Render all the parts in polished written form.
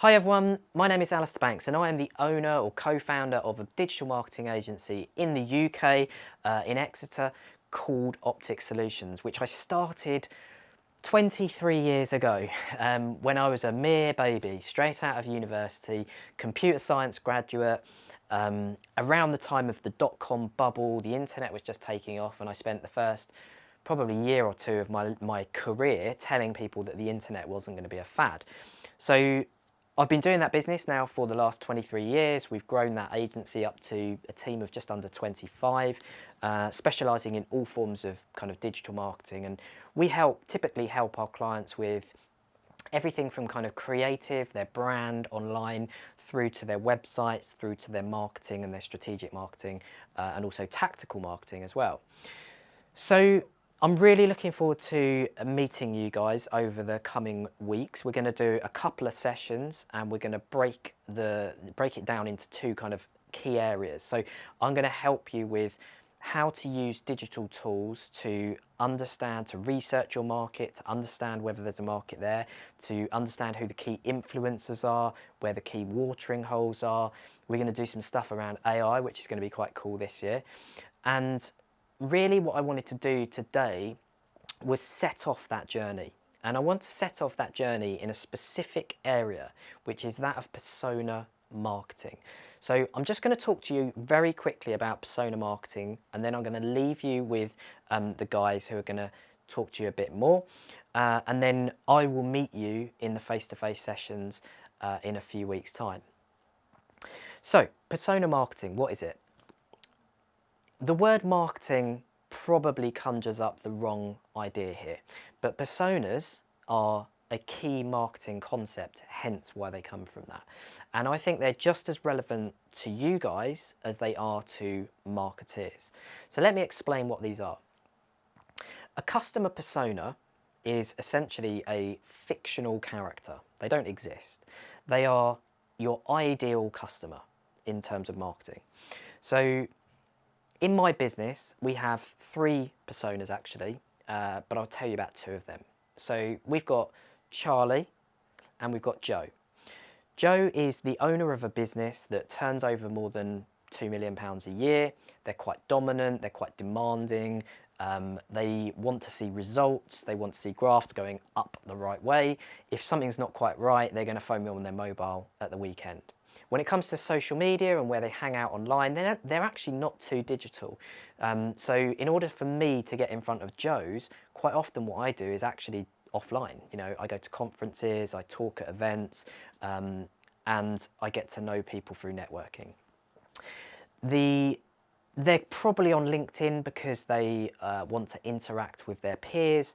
Hi everyone, my name is Alistair Banks and I am the owner or co-founder of a digital marketing agency in the UK, in Exeter, called Optic Solutions, which I started 23 years ago when I was a mere baby, straight out of university, computer science graduate. Around the time of the dot-com bubble, the internet was just taking off, and I spent the first probably year or two of my career telling people that the internet wasn't going to be a fad. So I've been doing that business now for the last 23 years. We've grown that agency up to a team of just under 25, specialising in all forms of kind of digital marketing. And we typically help our clients with everything from kind of creative, their brand online, through to their websites, through to their marketing and their strategic marketing, and also tactical marketing as well. So I'm really looking forward to meeting you guys over the coming weeks. We're going to do a couple of sessions and we're going to break it down into two kind of key areas. So I'm going to help you with how to use digital tools to understand, to research your market, to understand whether there's a market there, to understand who the key influencers are, where the key watering holes are. We're going to do some stuff around AI, which is going to be quite cool this year. And really what I wanted to do today was set off that journey. And I want to set off that journey in a specific area, which is that of persona marketing. So I'm just going to talk to you very quickly about persona marketing, and then I'm going to leave you with the guys who are going to talk to you a bit more. And then I will meet you in the face-to-face sessions in a few weeks' time. So persona marketing, what is it? The word marketing probably conjures up the wrong idea here, but personas are a key marketing concept, hence why they come from that. And I think they're just as relevant to you guys as they are to marketeers. So let me explain what these are. A customer persona is essentially a fictional character. They don't exist. They are your ideal customer in terms of marketing. So in my business, we have three personas actually, but I'll tell you about two of them. So we've got Charlie and we've got Joe. Joe is the owner of a business that turns over more than £2 million a year. They're quite dominant, they're quite demanding. They want to see results, they want to see graphs going up the right way. If something's not quite right, they're going to phone me on their mobile at the weekend. When it comes to social media and where they hang out online, they're actually not too digital. So in order for me to get in front of Joe's, quite often what I do is actually offline. You know, I go to conferences, I talk at events, and I get to know people through networking. They're probably on LinkedIn because they want to interact with their peers.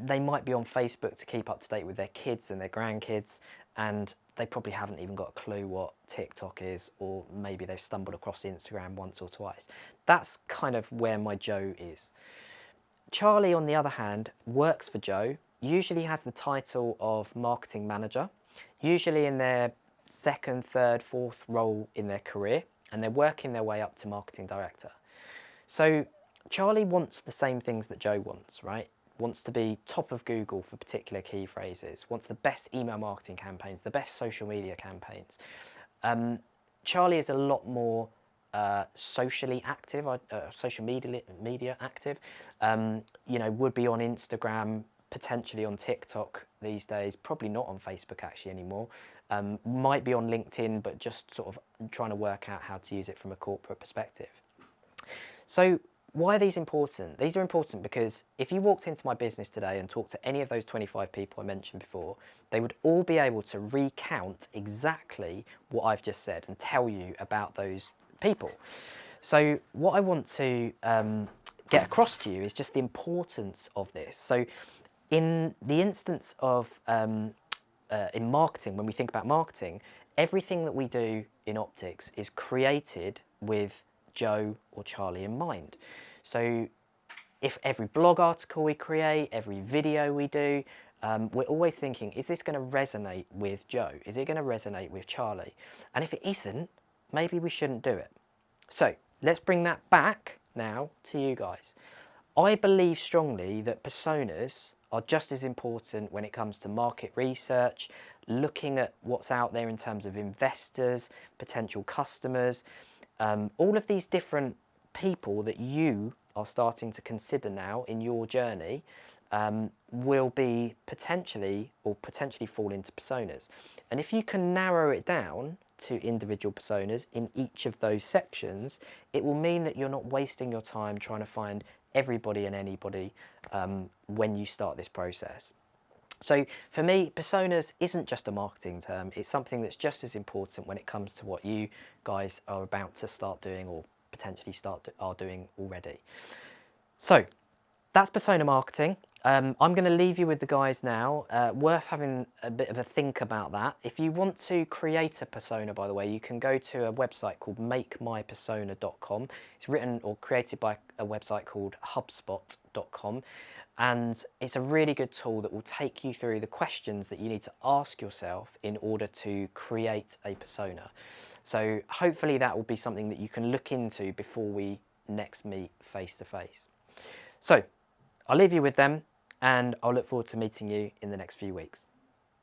They might be on Facebook to keep up to date with their kids and their grandkids, and they probably haven't even got a clue what TikTok is, or maybe they've stumbled across Instagram once or twice. That's kind of where my Joe is. Charlie, on the other hand, works for Joe, usually has the title of marketing manager, usually in their second, third, fourth role in their career, and they're working their way up to marketing director. So Charlie wants the same things that Joe wants, right? Wants to be top of Google for particular key phrases, wants the best email marketing campaigns, the best social media campaigns. Charlie is a lot more socially active, social media active. You know, would be on Instagram, potentially on TikTok these days, probably not on Facebook actually anymore. Might be on LinkedIn, but just sort of trying to work out how to use it from a corporate perspective. So why are these important? These are important because if you walked into my business today and talked to any of those 25 people I mentioned before, they would all be able to recount exactly what I've just said and tell you about those people. So what I want to get across to you is just the importance of this. So in the instance of in marketing, when we think about marketing, everything that we do in optics is created with Joe or Charlie in mind. So if every blog article we create, every video we do, we're always thinking, is this going to resonate with Joe? Is it going to resonate with Charlie? And if it isn't, maybe we shouldn't do it. So let's bring that back now to you guys. I believe strongly that personas are just as important when it comes to market research, looking at what's out there in terms of investors, potential customers, all of these different people that you are starting to consider now in your journey will be potentially fall into personas. And if you can narrow it down to individual personas in each of those sections, it will mean that you're not wasting your time trying to find everybody and anybody when you start this process. So for me, personas isn't just a marketing term, it's something that's just as important when it comes to what you guys are about to start doing or potentially are doing already. So that's persona marketing. I'm going to leave you with the guys now. Worth having a bit of a think about that. If you want to create a persona, by the way, you can go to a website called makemypersona.com. It's written or created by a website called hubspot.com. And it's a really good tool that will take you through the questions that you need to ask yourself in order to create a persona. So hopefully that will be something that you can look into before we next meet face to face. So I'll leave you with them, and I'll look forward to meeting you in the next few weeks.